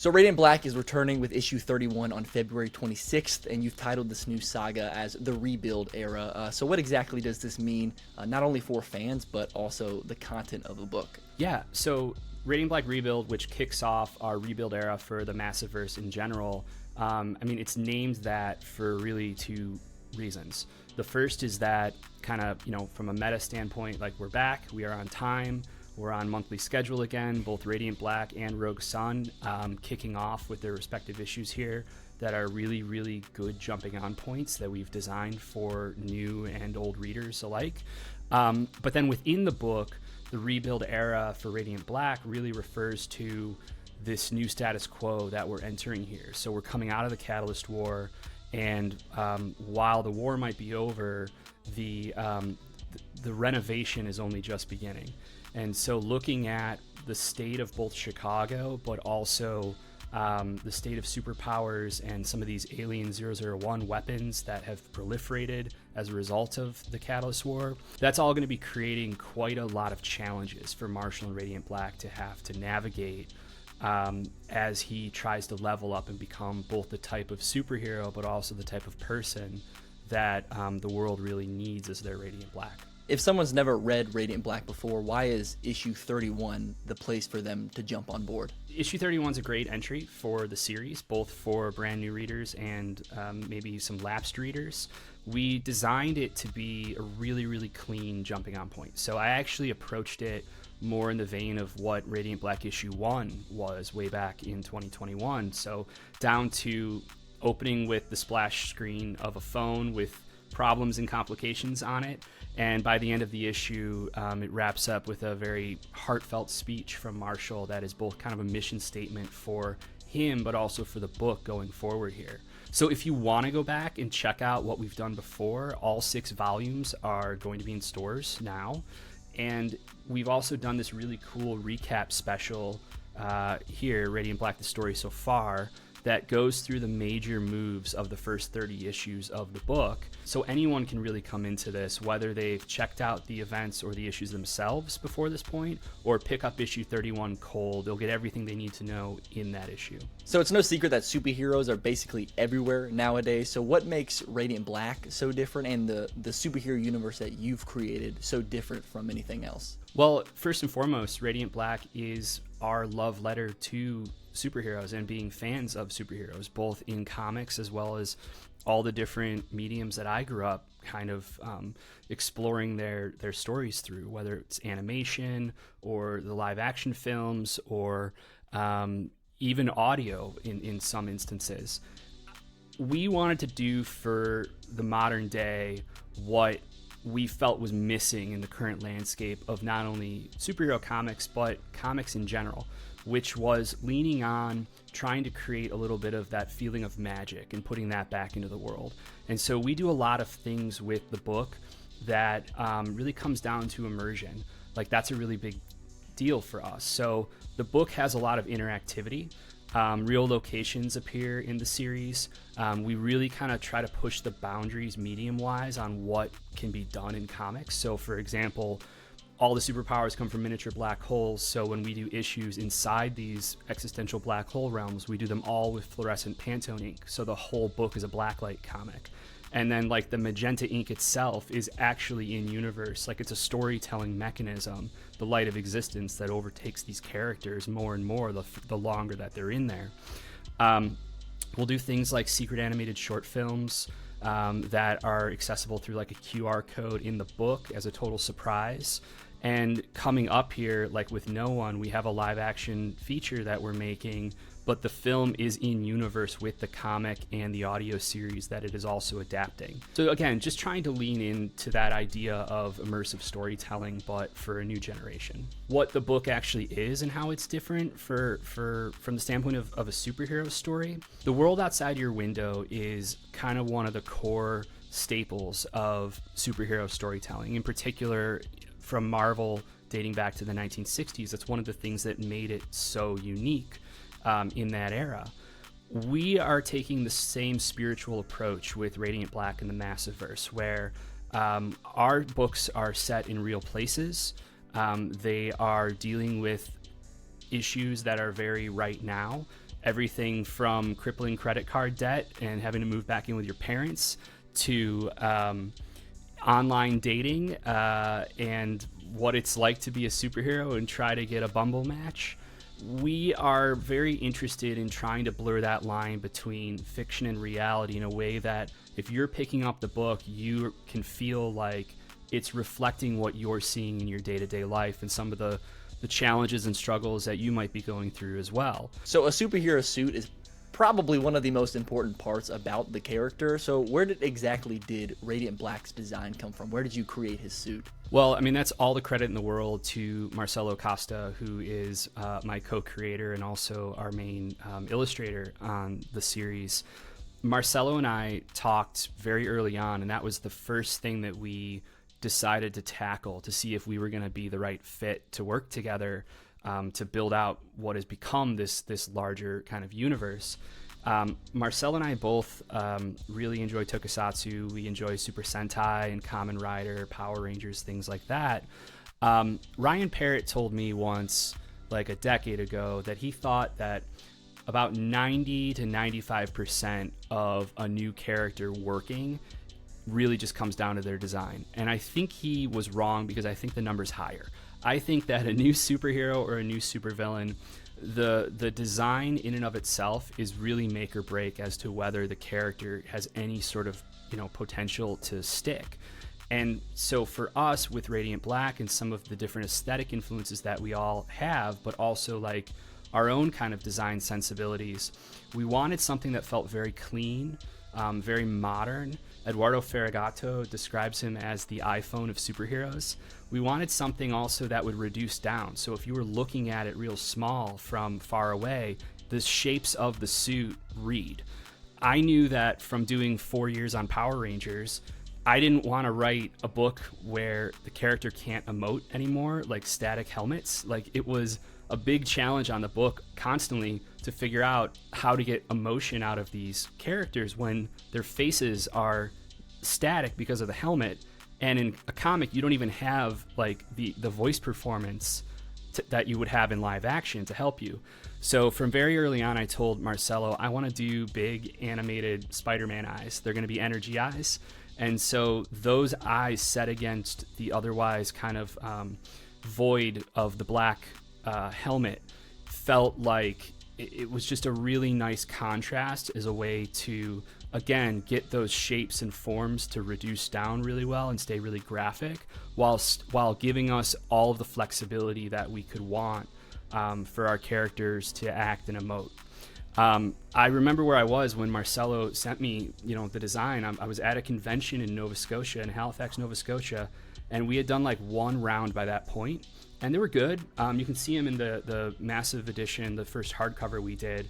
So Radiant Black is returning with issue 31 on February 26th, and you've titled this new saga as the Rebuild Era. So what exactly does this mean, not only for fans, but also the content of the book? Yeah, so Radiant Black Rebuild, which kicks off our rebuild era for the Massiverse in general, it's named that for really two reasons. The first is that kind of, from a meta standpoint, like we're back, we are on time, we're on monthly schedule again, both Radiant Black and Rogue Sun kicking off with their respective issues here that are really, really good jumping on points that we've designed for new and old readers alike. But then within the book, the rebuild era for Radiant Black really refers to this new status quo that we're entering here. So we're coming out of the Catalyst War, and while the war might be over, the renovation is only just beginning. And so looking at the state of both Chicago, but also the state of superpowers and some of these Alien 001 weapons that have proliferated as a result of the Catalyst War, that's all going to be creating quite a lot of challenges for Marshall and Radiant Black to have to navigate as he tries to level up and become both the type of superhero, but also the type of person that the world really needs as their Radiant Black. If someone's never read Radiant Black before, why is issue 31 the place for them to jump on board? Issue 31 is a great entry for the series, both for brand new readers and maybe some lapsed readers. We designed it to be a really, really clean jumping on point. So I actually approached it more in the vein of what Radiant Black issue 1 was way back in 2021. So down to opening with the splash screen of a phone with problems and complications on it. And by the end of the issue, it wraps up with a very heartfelt speech from Marshall that is both kind of a mission statement for him, but also for the book going forward here. So if you want to go back and check out what we've done before, all 6 volumes are going to be in stores now. And we've also done this really cool recap special here, Radiant Black, the story so far, that goes through the major moves of the first 30 issues of the book. So anyone can really come into this, whether they've checked out the events or the issues themselves before this point, or pick up issue 31 cold. They'll get everything they need to know in that issue. So it's no secret that superheroes are basically everywhere nowadays. So what makes Radiant Black so different, and the superhero universe that you've created so different from anything else? Well, first and foremost, Radiant Black is our love letter to superheroes and being fans of superheroes, both in comics as well as all the different mediums that I grew up kind of exploring their stories through, whether it's animation or the live action films or even audio in some instances. We wanted to do for the modern day what we felt was missing in the current landscape of not only superhero comics, but comics in general, which was leaning on trying to create a little bit of that feeling of magic and putting that back into the world. And so we do a lot of things with the book that really comes down to immersion. Like, that's a really big deal for us. So the book has a lot of interactivity. Real locations appear in the series. We really kind of try to push the boundaries medium-wise on what can be done in comics. So, for example, all the superpowers come from miniature black holes, so when we do issues inside these existential black hole realms, we do them all with fluorescent Pantone ink, so the whole book is a blacklight comic. And then, like, the magenta ink itself is actually in universe, like it's a storytelling mechanism, the light of existence that overtakes these characters more and more the longer that they're in there. We'll do things like secret animated short films that are accessible through like a QR code in the book as a total surprise. And coming up here, like with No One, we have a live action feature that we're making, but the film is in universe with the comic and the audio series that it is also adapting. So again, just trying to lean into that idea of immersive storytelling, but for a new generation. What the book actually is and how it's different from the standpoint of a superhero story. The world outside your window is kind of one of the core staples of superhero storytelling, in particular from Marvel dating back to the 1960s. That's one of the things that made it so unique in that era. We are taking the same spiritual approach with Radiant Black and the Massiverse, where our books are set in real places. They are dealing with issues that are very right now, everything from crippling credit card debt and having to move back in with your parents to online dating and what it's like to be a superhero and try to get a Bumble match. We are very interested in trying to blur that line between fiction and reality in a way that if you're picking up the book, you can feel like it's reflecting what you're seeing in your day-to-day life and some of the challenges and struggles that you might be going through as well. So a superhero suit is probably one of the most important parts about the character. So where exactly did Radiant Black's design come from? Where did you create his suit? Well, I mean, that's all the credit in the world to Marcelo Costa, who is my co-creator and also our main illustrator on the series. Marcelo and I talked very early on, and that was the first thing that we decided to tackle to see if we were going to be the right fit to work together to build out what has become this larger kind of universe. Marcel and I both really enjoy tokusatsu. We enjoy Super Sentai and Kamen Rider, Power Rangers, things like that. Ryan Parrott told me once, like a decade ago, that he thought that about 90 to 95% of a new character working really just comes down to their design. And I think he was wrong, because I think the number's higher. I think that a new superhero or a new supervillain, the design in and of itself is really make or break as to whether the character has any sort of, potential to stick. And so for us with Radiant Black and some of the different aesthetic influences that we all have, but also like our own kind of design sensibilities, we wanted something that felt very clean, very modern. Eduardo Ferragato describes him as the iPhone of superheroes. We wanted something also that would reduce down. So if you were looking at it real small from far away, the shapes of the suit read. I knew that from doing 4 years on Power Rangers, I didn't want to write a book where the character can't emote anymore, like static helmets. Like, it was a big challenge on the book constantly to figure out how to get emotion out of these characters when their faces are static because of the helmet. And in a comic, you don't even have like the voice performance that you would have in live action to help you. So from very early on, I told Marcelo, I want to do big animated Spider-Man eyes. They're going to be energy eyes. And so those eyes set against the otherwise kind of void of the black helmet felt like it was just a really nice contrast as a way to, again, get those shapes and forms to reduce down really well and stay really graphic while giving us all of the flexibility that we could want for our characters to act and emote. I remember where I was when Marcelo sent me, the design. I was at a convention in Nova Scotia, in Halifax, Nova Scotia, and we had done like one round by that point, and they were good. You can see them in the massive edition, the first hardcover we did,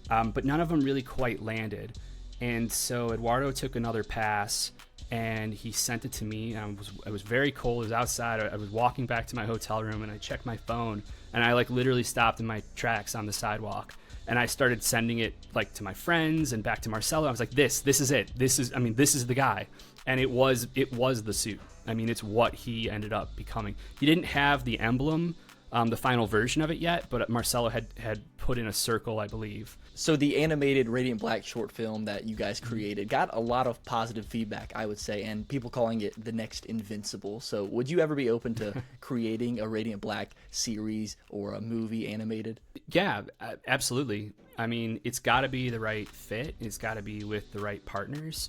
but none of them really quite landed. And so Eduardo took another pass, and he sent it to me. And I was very cold. It was outside. I was walking back to my hotel room, and I checked my phone, and I like literally stopped in my tracks on the sidewalk. And I started sending it like to my friends and back to Marcelo. I was like, this is it. This is the guy. And it was the suit. I mean, it's what he ended up becoming. He didn't have the emblem, the final version of it yet, but Marcelo had put in a circle, I believe. So the animated Radiant Black short film that you guys created got a lot of positive feedback, I would say, and people calling it the next Invincible. So would you ever be open to creating a Radiant Black series or a movie animated? Yeah, absolutely. I mean, it's got to be the right fit. It's got to be with the right partners.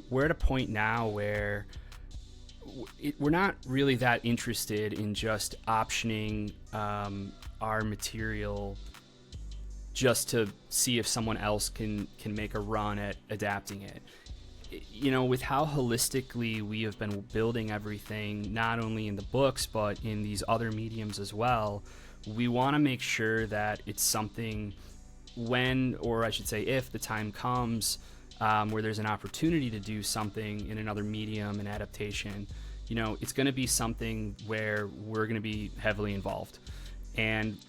We're at a point now where we're not really that interested in just optioning our material just to see if someone else can make a run at adapting it. With how holistically we have been building everything, not only in the books, but in these other mediums as well, we want to make sure that it's something when, or I should say if the time comes, where there's an opportunity to do something in another medium, an adaptation, it's going to be something where we're going to be heavily involved. And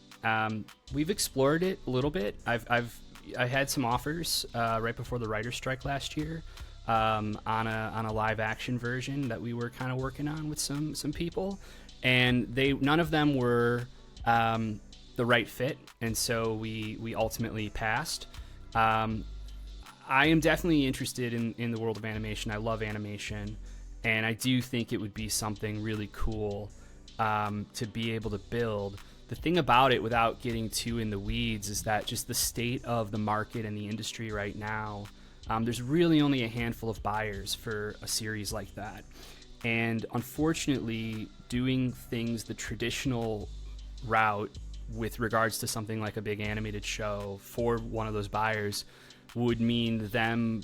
we've explored it a little bit. I had some offers right before the writer's strike last year on a live action version that we were kind of working on with some people, and none of them were the right fit, and so we ultimately passed. I am definitely interested in the world of animation. I love animation, and I do think it would be something really cool to be able to build. The thing about it, without getting too in the weeds, is that just the state of the market and the industry right now, there's really only a handful of buyers for a series like that. And unfortunately, doing things the traditional route with regards to something like a big animated show for one of those buyers would mean them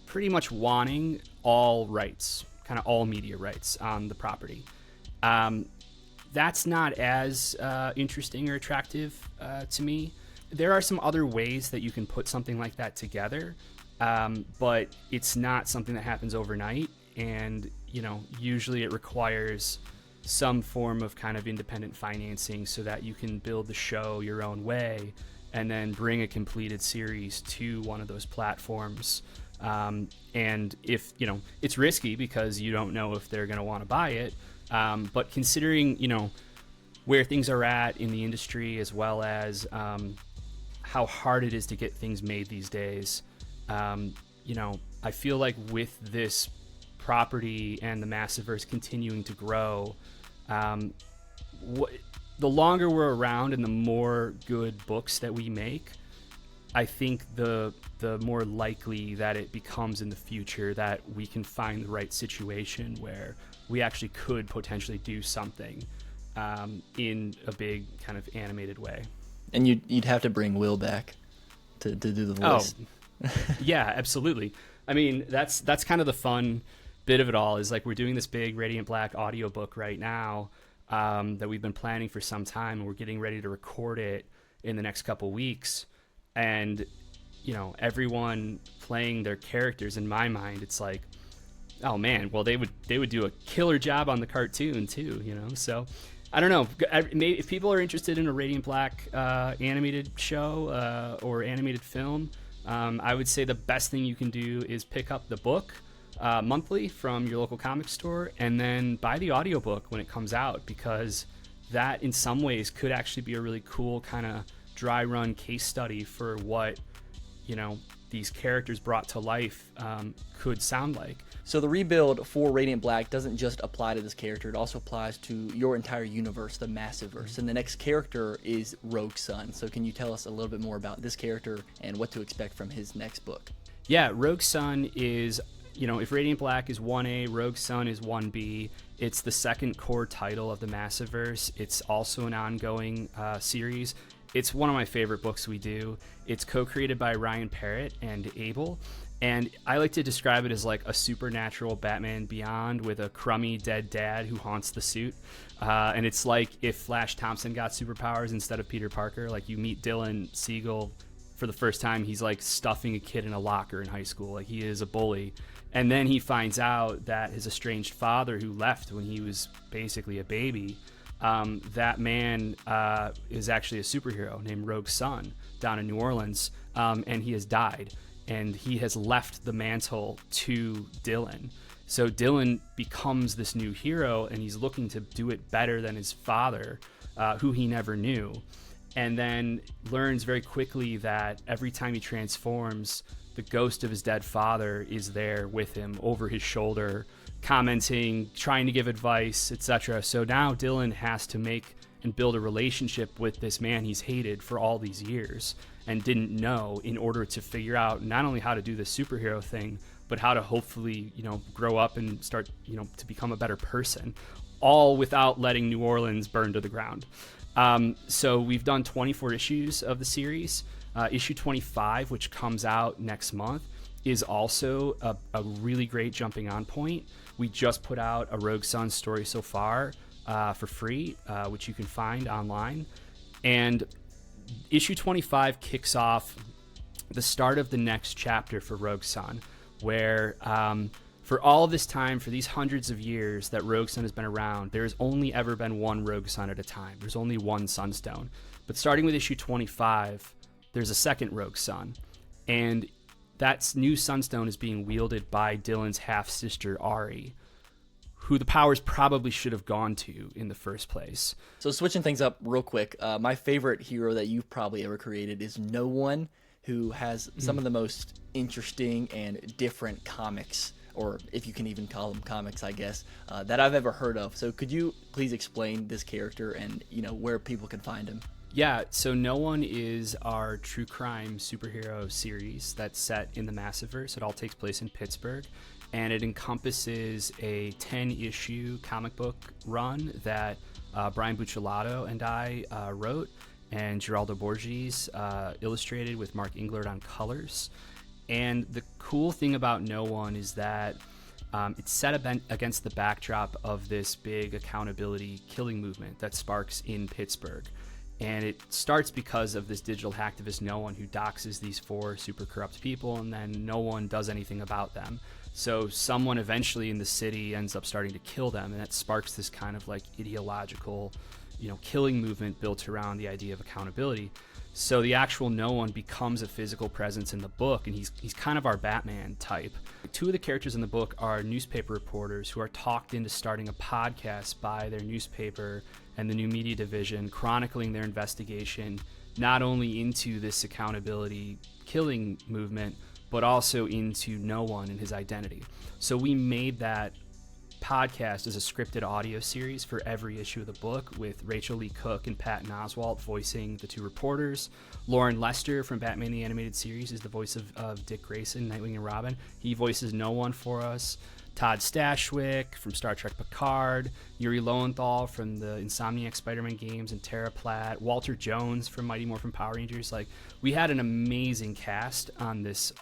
pretty much wanting all rights, kind of all media rights on the property. That's not as interesting or attractive to me. There are some other ways that you can put something like that together, but it's not something that happens overnight. And, usually it requires some form of kind of independent financing so that you can build the show your own way and then bring a completed series to one of those platforms. And if, it's risky because you don't know if they're going to want to buy it. But considering, where things are at in the industry, as well as how hard it is to get things made these days, I feel like with this property and the Massiverse continuing to grow, the longer we're around and the more good books that we make, I think the more likely that it becomes in the future that we can find the right situation where we actually could potentially do something in a big kind of animated way. And you'd have to bring Will back to do the voice. Oh, yeah, absolutely. I mean, that's kind of the fun bit of it all, is like we're doing this big Radiant Black audiobook right now that we've been planning for some time, and we're getting ready to record it in the next couple weeks. And everyone playing their characters, in my mind, it's like, oh man, well they would do a killer job on the cartoon too, so I don't know. If people are interested in a Radiant Black animated show or animated film, I would say the best thing you can do is pick up the book monthly from your local comic store, and then buy the audiobook when it comes out, because that in some ways could actually be a really cool kind of dry run case study for what these characters brought to life could sound like. So the rebuild for Radiant Black doesn't just apply to this character, it also applies to your entire universe, the Massiverse. And the next character is Rogue Sun. So can you tell us a little bit more about this character and what to expect from his next book? Yeah, Rogue Sun is, if Radiant Black is 1A, Rogue Sun is 1B. It's the second core title of the Massiverse. It's also an ongoing series. It's one of my favorite books we do. It's co-created by Ryan Parrott and Abel. And I like to describe it as like a supernatural Batman Beyond with a crummy dead dad who haunts the suit. And it's like if Flash Thompson got superpowers instead of Peter Parker. Like, you meet Dylan Siegel for the first time, he's like stuffing a kid in a locker in high school. Like, he is a bully. And then he finds out that his estranged father, who left when he was basically a baby, that man is actually a superhero named Rogue Sun down in New Orleans, and he has died. And he has left the mantle to Dylan. So Dylan becomes this new hero, and he's looking to do it better than his father, who he never knew. And then learns very quickly that every time he transforms, the ghost of his dead father is there with him over his shoulder, commenting, trying to give advice, etc. So now Dylan has to make and build a relationship with this man he's hated for all these years and didn't know, in order to figure out not only how to do this superhero thing, but how to hopefully, grow up and start, to become a better person, all without letting New Orleans burn to the ground. So we've done 24 issues of the series. Issue 25, which comes out next month, is also a really great jumping on point. We just put out a Rogue Sun story so far for free, which you can find online. And issue 25 kicks off the start of the next chapter for Rogue Sun, where for all of this time, for these hundreds of years that Rogue Sun has been around, there's only ever been one Rogue Sun at a time. There's only one Sunstone. But starting with issue 25, there's a second Rogue Sun. And that new Sunstone is being wielded by Dylan's half-sister, Ari, who the powers probably should have gone to in the first place. So switching things up real quick, my favorite hero that you've probably ever created is No One, who has some of the most interesting and different comics, or if you can even call them comics, I guess, that I've ever heard of. So could you please explain this character and, where people can find him? Yeah, so No One is our true crime superhero series that's set in the Massiverse. It all takes place in Pittsburgh, and it encompasses a 10-issue comic book run that Brian Buccellato and I wrote, and Geraldo Borges illustrated with Mark Englert on colors. And the cool thing about No One is that it's set against the backdrop of this big accountability killing movement that sparks in Pittsburgh. And it starts because of this digital hacktivist No One, who doxes these 4 super corrupt people, and then no one does anything about them. So someone eventually in the city ends up starting to kill them, and that sparks this kind of like ideological, killing movement built around the idea of accountability. So the actual No One becomes a physical presence in the book, and he's kind of our Batman type. 2 of the characters in the book are newspaper reporters who are talked into starting a podcast by their newspaper and the new media division, chronicling their investigation not only into this accountability killing movement, but also into No One and his identity. So we made that podcast as a scripted audio series for every issue of the book, with Rachel Lee Cook and Patton Oswalt voicing the 2 reporters. Lauren Lester from Batman the Animated Series is the voice of Dick Grayson, Nightwing and Robin. He voices No One for us. Todd Stashwick from Star Trek Picard, Yuri Lowenthal from the Insomniac Spider-Man games, and Tara Platt, Walter Jones from Mighty Morphin Power Rangers. Like, we had an amazing cast on this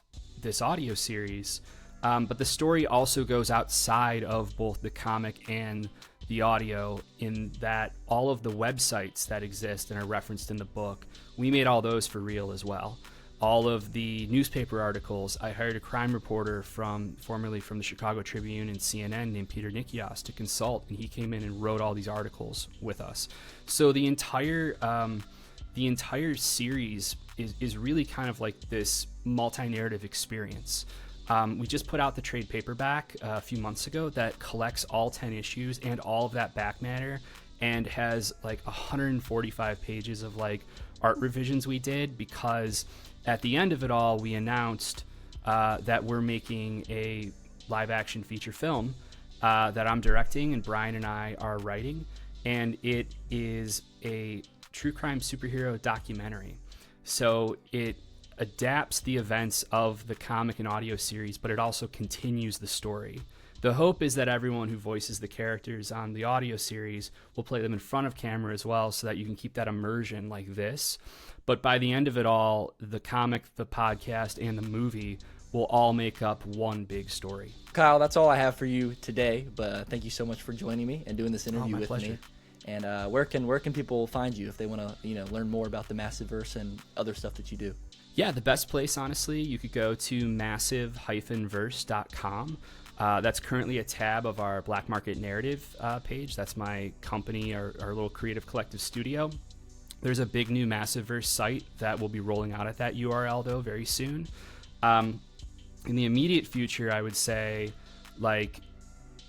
audio series. But the story also goes outside of both the comic and the audio, in that all of the websites that exist and are referenced in the book, we made all those for real as well. All of the newspaper articles, I hired a crime reporter formerly from the Chicago Tribune and CNN named Peter Nikias to consult, and he came in and wrote all these articles with us. So the entire series is really kind of like this multi-narrative experience. We just put out the trade paperback a few months ago that collects all 10 issues and all of that back matter, and has like 145 pages of like art revisions we did, because at the end of it all, we announced that we're making a live action feature film that I'm directing and Brian and I are writing, and it is a true crime superhero documentary. So it adapts the events of the comic and audio series, but it also continues the story. The hope is that everyone who voices the characters on the audio series will play them in front of camera as well, so that you can keep that immersion like this. But by the end of it all, the comic, the podcast, and the movie will all make up one big story. Kyle, that's all I have for you today, but thank you so much for joining me and doing this interview with pleasure. me. And where can people find you if they want to learn more about the Massiverse and other stuff that you do? Yeah, the best place, honestly, you could go to massive-verse.com. That's currently a tab of our Black Market Narrative page. That's my company, our little creative collective studio. There's a big new Massiverse site that will be rolling out at that URL, though, very soon. In the immediate future, I would say, like,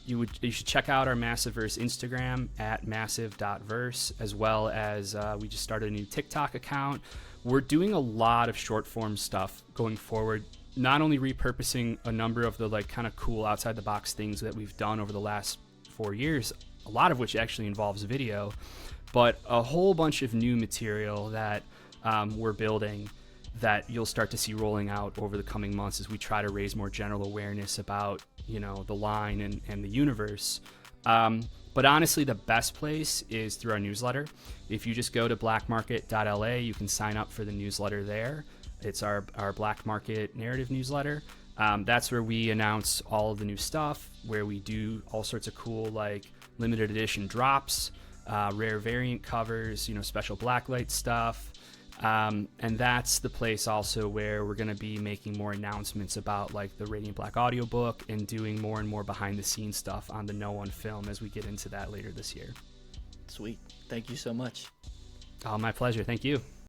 you should check out our Massiverse Instagram at massive.verse, as well as we just started a new TikTok account. We're doing a lot of short form stuff going forward, not only repurposing a number of the like kind of cool outside the box things that we've done over the last 4 years, a lot of which actually involves video, but a whole bunch of new material that we're building that you'll start to see rolling out over the coming months as we try to raise more general awareness about, the line and the universe. But honestly, the best place is through our newsletter. If you just go to blackmarket.la, you can sign up for the newsletter there. It's our Black Market Narrative newsletter. That's where we announce all of the new stuff, where we do all sorts of cool like limited edition drops, rare variant covers, special blacklight stuff. And that's the place also where we're going to be making more announcements about like the Radiant Black audiobook and doing more and more behind the scenes stuff on the No One film as we get into that later this year. Sweet. Thank you so much. Oh, my pleasure. Thank you.